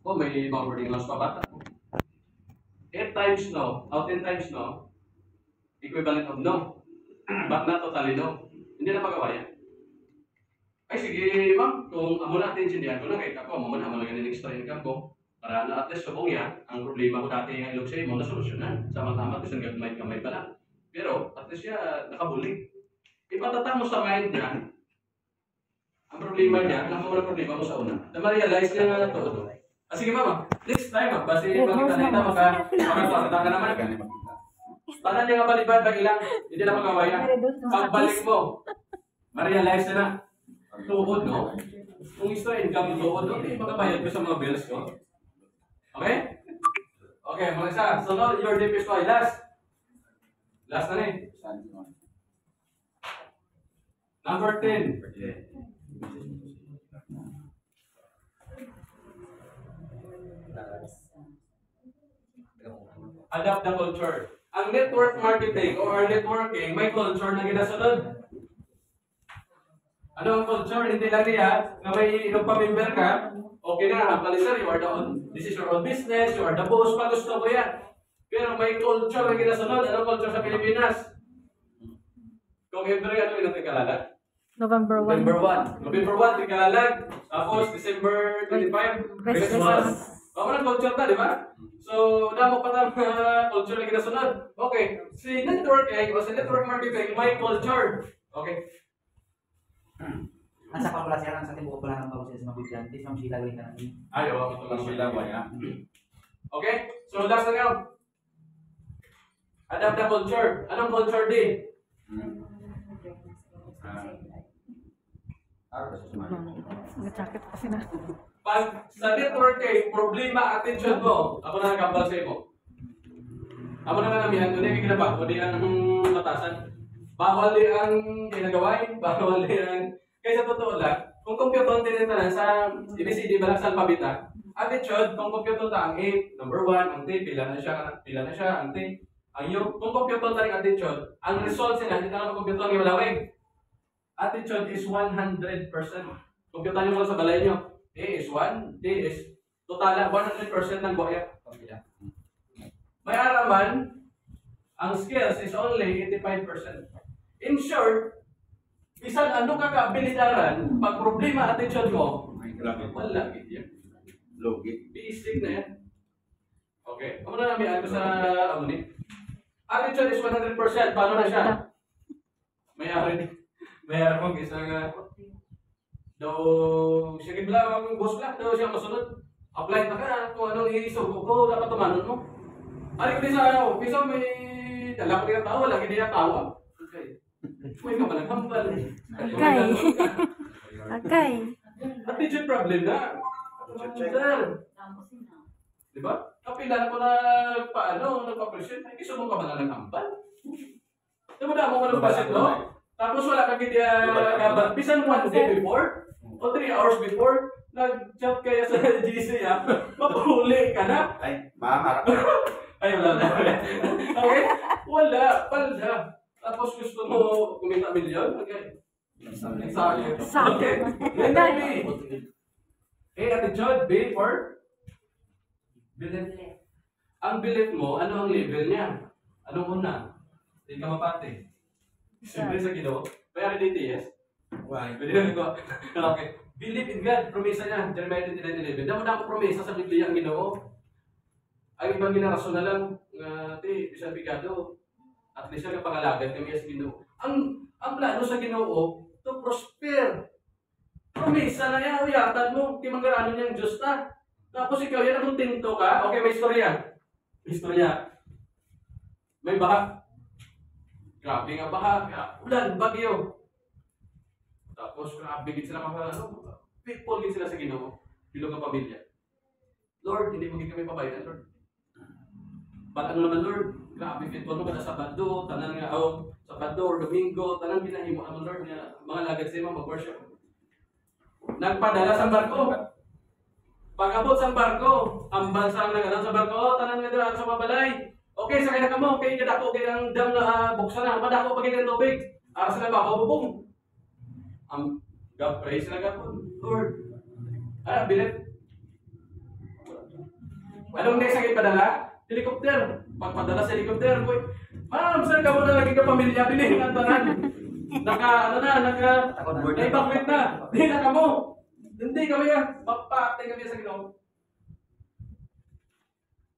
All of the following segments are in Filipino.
Oh, may mga boarding house pa bata. 8 times no, out 10 times no, equivalent of no. But not totally no. Hindi na magawa yan. Ay sige ma'am, kung amo natin sindihan ko na kay ako, amo na mga ganing extra income ko. Para na at least subong ya, ang problema ko dati nga ilog sa imo na solusyonan. Sama-sama gusto nga kamay pa lang. Pero at least siya nakabuli. Ipatatang mo sa mind niya, ang problema niya, ang mga problema mo sa una. Na ma-realize niya nga na to. Ah, sige mama, next time basi makita nita makakita ka naman. Tanan niya nga balibad ba ilang, hindi na magawaya. Pagbalik mo, ma-realize na tuhod, no? Kung extra income tuhod, no? Hindi makabayad ko sa mga bills ko. Okay? Okay, mga isa. So now, your deep is last. Last na rin. Number 10. Adapt the culture. Ang network marketing or networking, may culture na ginasunod. Ano ang culture? Hindi lang niya na may ilang pa-member ka, okay na, sir, you are the own, this is your own business, you are the boss, pa gusto ko yan. Pero may culture na ginasunod. Ano culture sa Pilipinas? Kung February, ano yung tingkalalag? November 1. November 1, tingkalalag. Tapos, December 25, Christmas. Mga culture na, di ba? So, damo pa na culture na ginasunod. Okay, si networking o si network marketing, may culture. Okay. Nasa kalkulasyon sa ating buko pala ng pag-usay sa mga bidyante, sa mga sila gawin ka natin. Ay, oo, ito lang Sila ba yan? Okay, so last na nga. Adapt the culture. Anong culture din? Nag-jacket kasi na. Pag sa networking, problema, attention mo. Ako na nagkambal sa imo. Ako na namihan, kundi kikita ba? Kundi ang matasan. Bawal din ang ginagawain, bawal din ang... Kaya sa totoo lang, kung computer din na sa ABCD ba lang sa alpabeta, attitude, kung computer ta ang A, number 1, ang T, pila na siya, ang T, ang U, kung computer ta rin attitude, ang result sila, hindi na lang computer ang imalawig. Attitude is 100%. Computer nyo mula sa balay nyo. A is 1, T is total 100% ng buhaya. May araman, ang skills is only 85%. In short, bisan ano ka kaabilidaran, pag problema attitude mo, wala yan. Logi. Basic na yan. Okay. Ano na namin ako sa ni? Attitude is 100%. Paano na siya? May akong isang daw sige bila ang boss lang daw siya masunod. Apply na ka kung anong iisugo ko dapat tumanon mo. Ari ko sa office may dala ko yung tawa lagi niya tawa. Okay. May ka pala hambal. Okay. Attitude problem na. Sir. Di ba? Kapila ko na nagpa-appreciate. Ay, gusto mo ka ba na naghambal? Di ba na mo ka nagpasit, no? Tapos wala ka kita bisan 1 day before o 3 hours before, nag-chat kaya sa GC, mapahuli ka na. Ay, makaharap. Ay, wala na. Okay? Wala. Tapos gusto mo kumita milyon? Okay. Exactly. Okay. Then B. A, attitude. B, for? Belief. Ang belief mo, ano ang level niya? Anong una? Hindi ka mapati. Siyempre sa Ginoo. May RDTS. Why? Pwede na ko. Okay. Believe in God. Promesa niya. Jeremiah 29:11. Damo na ako promesa sa Biblia ang Ginoo. Ang ibang ginarasyon na lang, bisan bigado. At least siya pangalagan kami sa Ginoo. Ang plano sa Ginoo, to prosper. Promesa na yan. Uyatan mo. Kimanggarano niyang Diyos na. Tapos ikaw yan, nakuntinto ka. Okay, may istorya. May baha. Grabe nga baha. Ulan, bagyo. Tapos grabe gid sila people gid sila sa Ginoo. Bilog ang pamilya. Lord, hindi mo gid kami pabayaan, Lord. But ano naman, Lord? Grabe faithful mo kada Sabado, tanan nga Sabado or Domingo, tanan ginahimo naman, Lord, nga mga lagad sa mga mag-worship. Nagpadala sa barko. Pag-abot sa barko, ang bansa nga sa barko, tanan nga dira sa mabalay. Okay, sakay na kamo, okay, kadako kay ang dam na buksan na, madako pag ng tubig. Ara sila babubong. God praise na God, Lord. Believe. Anong next ang ipadala? Helicopter. Pagpadala sa helicopter, boy. Ma'am, sir, ka mo na lagi ka pamilya, bilhin ang tanan. Na-evacuate na. Hindi na ka mo. Hindi kami yan. Mapatay kami sa Ginoo.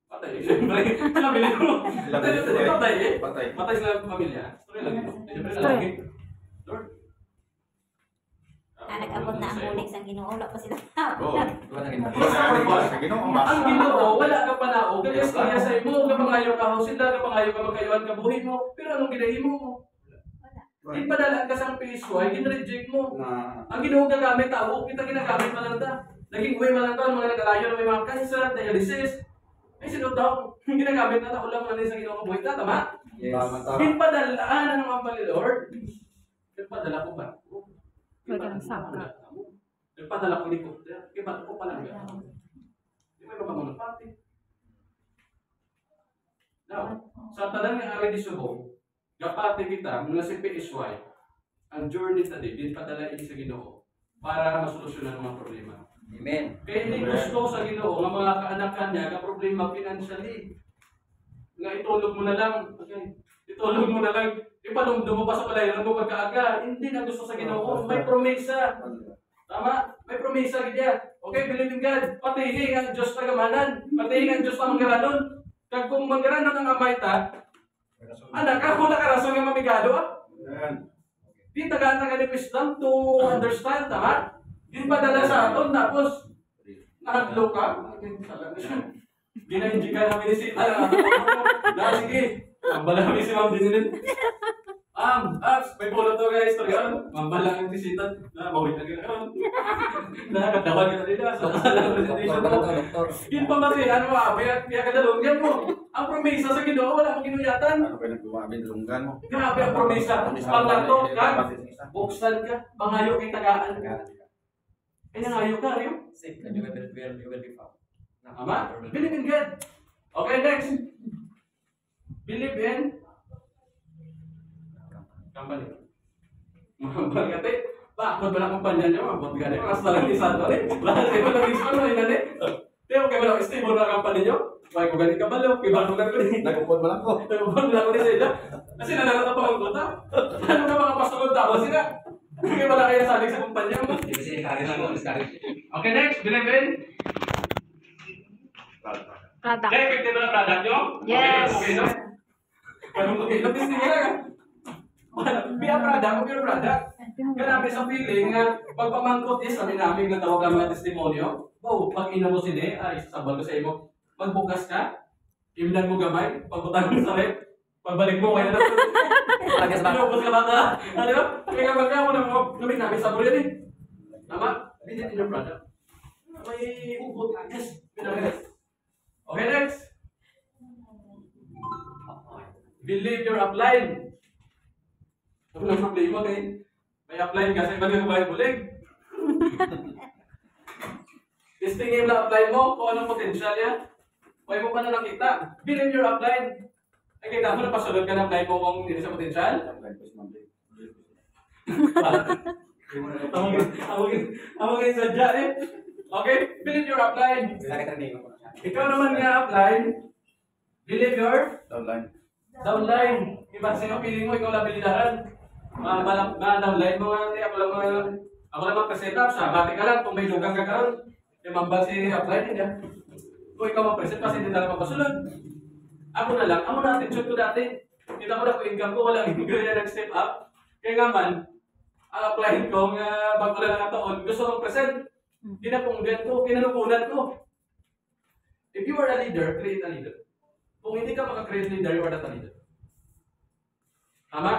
Patay. Siyempre. Pamilya mo. Patay eh. Patay sila pamilya. Story lang ito. Siyempre na lagi. Lord. Nag-abot na ang bulig sa Ginoo, wala pa sila. Oo. Ang Ginoo, wala ka pa na o. Kaya siya sa imo, kapangayo ka ho sila, kapangayo ka magkayuan ka buhay mo. Pero anong ginahimo mo? Ipadala ka sa PSY, ginreject mo. Ang Ginoo gagamit tao, kita ginagamit pa lang ta. Naging uwi man lang ta, mga nagalayo na may mga cancer, dialysis. Ay sinod daw, ginagamit na tao lang sa Ginoo buhay ta, tama? Yes. Pinpadalaan ng mga Lord. Pinpadala ko ba? Wala ka ng saka. Nagpadala ko helicopter. Kaya ba't ko pala nga? Di ba yung mga pati? Now, sa tanang nga ari di subo, gapati kita, mula si PSY, ang journey sa din, padala ini sa Ginoo para masolusyonan ang mga problema. Amen. Kaya hindi gusto sa Ginoo ng mga kaanakan niya ka problema financially. Nga itulog mo na lang, okay? Itulog mo na lang, ipanumdum mo pa sa palayanan mo pagkaaga. Hindi na gusto sa Ginoo. May promesa. Tama? May promesa gidya. Okay, believe in God. Patihin ang Diyos na gamanan. Patihin ang Diyos na manggaranon. Kag kung manggaranon ang amay ta, anak ka, kung nakarason nga mamigado, di tagaan ni wisdom to understand, tama? Di padala sa aton, tapos nahadlo ka. Ginahinji ka na binisita lang. Sige. Mambala kami si Ma'am Dinilin. May polo to guys. Mambala kami bisita. Mawit na gano'n. Nakakadawan kita dito. Sa kasalang presentation mo. Yun pa mati. Ano ba? Piyak ka dalunggan mo. Ang promesa sa Ginoo, wala mo ginuyatan. Ano ba nagbumabi ng lunggan mo? Grabe ang promesa. Paglato ka, buksan ka, pangayo kay tagaan ka. Ay, nangayo ka, Rio. Sick, and you will be found. Tama? Believe in God. Okay, next. Believe in company. Mahal kate. Bakit ba na kumpanya niyo? Mabot ka niyo. Mas talagang isa to rin. Lahat kayo lang isa no ina ni. Pero kayo lang stable na company niyo. May ko ganit ka balo, kiba ko lang ko ni. Nagupon mo lang ko. Nagupon lang ko ni sila. Kasi nanalo pa ang kota. Ano ka mga pastor tao sila? Kaya wala kayo sabi sa kumpanya mo. Kasi encourage mo, discourage. Okay, next. Believe in Product. kaya effective na product nyo? Yes. Okay, no? Okay, labis niya ka. Be a product, be a product. Kaya namin sa feeling nga, pagpamangkot is, sabi namin na tawag ang mga testimonyo. Oh, pag ina mo sini, ay sasabal ko sa iyo. Magbukas ka, imlan mo gamay, pagputang mo sa rep, pagbalik mo, kaya na. Lagas ba? Pinupos ka bata. Ano yun? Kaya kapag ka mo na mo, gamit namin sa bulit eh. Tama? Be in your product. May ugot. Yes, pinagalit. Okay, next. Believe your upline. Ano ang problema kay may upline kasi iba ka ba bulig? Testingin lang upline mo kung anong potential niya. Huwag mo pa na nakita. Believe your upline. Ay kita mo na pasunod ka ng upline mo kung hindi sa potential. Amagin sadya eh. Okay? Believe your upline. Ikaw naman nga upline. Believe your downline. Iba sino piling mo, ikaw lang bilidaran. Downline mo nga, ako lang mag-set up sa bati ka lang, kung may lugang ka karoon. Yung mambal si upline niya. Kung ikaw mag-present kasi hindi talaga mapasunod. Ako na lang, ako na attitude ko dati. Kita ko na kung income ko, walang ingredient nag-step up. Kaya nga man, ang upline ko, bago na lang ang taon, gusto kong present. Kinapunggan ko, kinanukunan ko. If you are a leader, create a leader. Kung hindi ka maka-create leader, you are not a leader. Tama?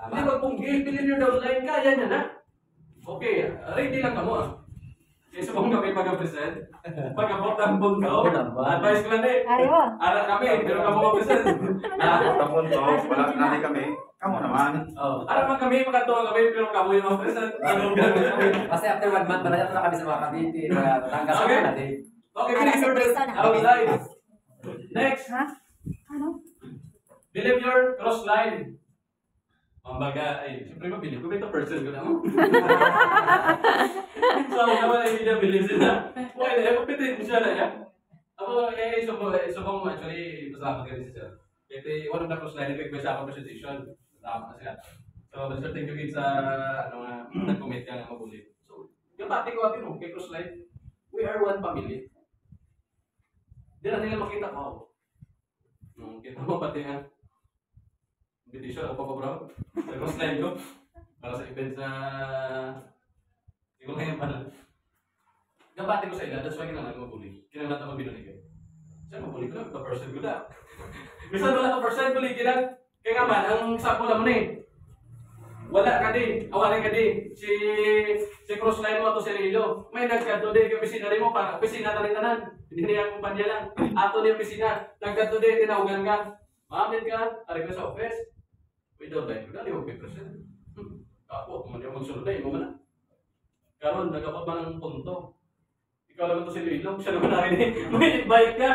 Hindi magpunggi, believe your downline, kaya niya na. Okay, ready lang ka mo. Kaya sa mga kami pag-present, pag-abot ang bundo, advice ko lang eh. Ariwa. Ara kami, pero ka mo mag-present. Tapon to, wala natin kami. Kamu naman. Ara man kami, makatuwa kami, pero kamo yung mag-present. Anong gagawin? Kasi after 1 month, malaya na kami sa mga kabiti. Tanggas Okay. na natin. Okay, believe your outline. Next. Ha? Ano? Believe your cross line. Mambaga, ay, siyempre mabilib ko, may person ko na mo. So, naman ay hindi believe sila. Why na, kapitid mo siya na yan. Ako, subong mo actually, pasalamat ka rin si Sir. Kasi one of the cross-line effect sa akong presentation. Tama na sila. So, Sir, thank you again sa nag-comment ka ng mabulit. So, yung pati ko atin, kay cross-line, we are one family. Di na nila makita ko. Kita mo pati nga. Invitation ako pa bro. Sa cross-line ko. Para sa event sa... Hindi ko ngayon pala. Gabati ko sa ila, that's why kinangan mabuli. Kinangan natin mabinuli ko. Saan mabuli ko lang? 2% ko na. Bisan wala 2% buli ka lang. Kaya nga man, ang sample naman eh. Wala ka din. Awalan ka din. Si crossline mo ato si Rilo. May nagkadto din. Yung pisina rin mo para pisina tanan. Hindi niya kumpanya lang. Ato niya pisina. Nagkadto din. Tinawagan ka. Maamin ka. Aray ka sa office. Without that, wala niyo 50%. Ako, kung hindi ako magsunod na, mo na. Karon, nagkapot man ang punto. Ikaw naman to si Lilo, siya naman narinig. May invite ka.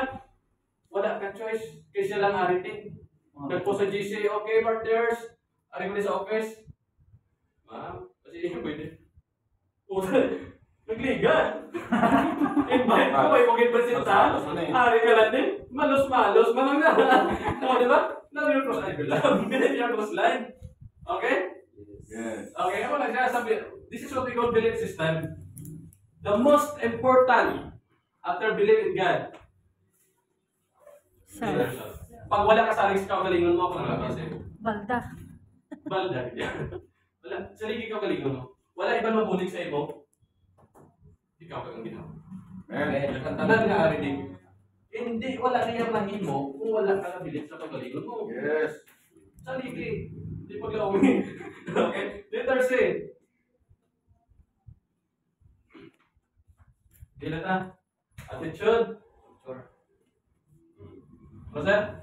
Wala ka choice. Kaya siya lang narinig. Nagpo sa GC, okay partners. Aring ko sa office. Ma'am, kasi pwede. Puta, nagliga. Invite ko, may mungkin presenta. Ari ka lang din. Malos-malos. Manang na. O, di ba? Nang yung cross-line ko lang. Hindi yung cross-line. Okay? Yes. Okay, ako lang siya sabi. This is what we call belief system. The most important after believe in God. Sir. Pag wala ka sa aling kagalingon mo, ako nang kasi. Balda. Balda. Wala. Sarili ka kagalingon mo. Wala ibang mabulig sa imo. Ikaw ka ang ginawa. Amen. Tanan nga ari din. Hindi, wala niyang mahimo kung wala ka nabilit sa kagalingon mo. Yes. Sarili. Hindi paglaumi. Okay? Letter C. Dila ta. Attitude. Sure. What's that?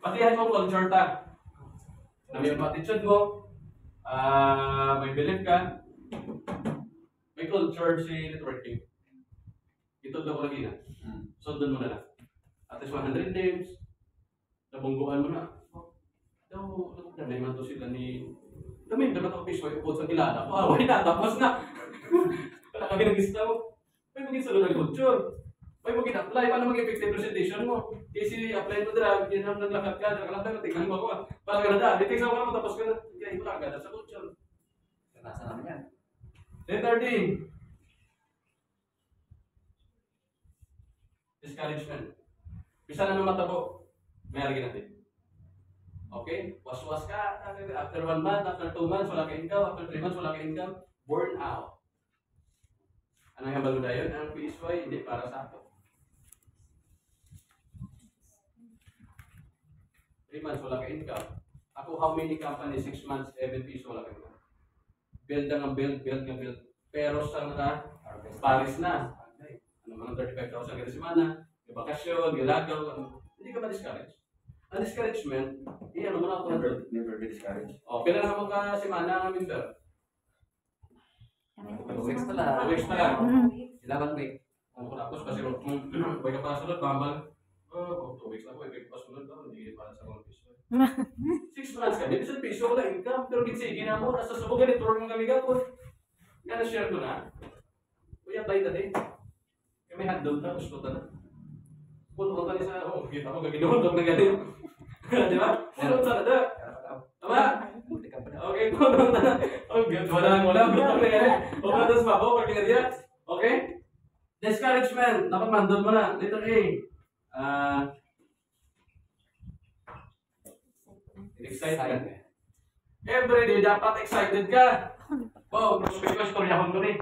Patihan mo culture ta. Na may attitude mo. May belief ka. May culture si networking. Ito daw ko lagi na. Sundon mo na lang. At least 100 names. Nabungguan mo na. Daw, damay man to sila ni... Damay naman ako piso yung sa kilala ko. Away na, tapos na. Wala kami nag-lista mo. May maging sunod ng culture. May maging apply. Paano maging effective presentation mo? Kasi apply mo dira, ginam naglakad ka. Dara ka lang tayo, tingnan mo ako. Para ka na daan. Di tingnan mo naman, tapos ka na. Kaya wala ka sa culture. Nasa naman yan. Letter D. Discouragement. Bisa na matabo. May alagin natin. Okay? Was-was ka. After 1 month, after 2 months, wala ka income. After 3 months, wala ka income. Burn out. Ano yung baluda yun? Ang PSY, hindi para sa ako. 3 months, wala ka income. Ako, how many companies, 6 months, 7 piso, wala ka income. Build ang build ng build. Pero sa Paris na. Ano mga 35,000 kada semana. Yung bakasyon, yung lagaw. Hindi ka ma-discourage. Ang discouragement, ano mo na ako. Never be discouraged. O, kailan na mo ka semana ang member? 2 weeks pa lang. 2 weeks pa lang. 11 week. Ang tapos kasi huwag ka pa sunod, bambal. 2 weeks na po, huwag ka pa sunod. Hindi para sa mga piso. 6 months ka, hindi sa piso ko na income. Pero ginsigi na mo, nasa subog ganito, tour mo kami gapon. Nga na-share ko na. Kuya, tayo na din. Kami hotdog na, gusto ka na. Puno ka sa, kita mo, gaginundog na ganito. Di ba? Puno ka na. Tama? Okay, puno na. Wala. Puno na ganito. Pumuntas pa po, pagkita niya. Okay? Discouragement. Dapat mandol mo na. Letter A. Excitement. Every day dapat excited ka. Wow, prospect ko, istorya ko rin.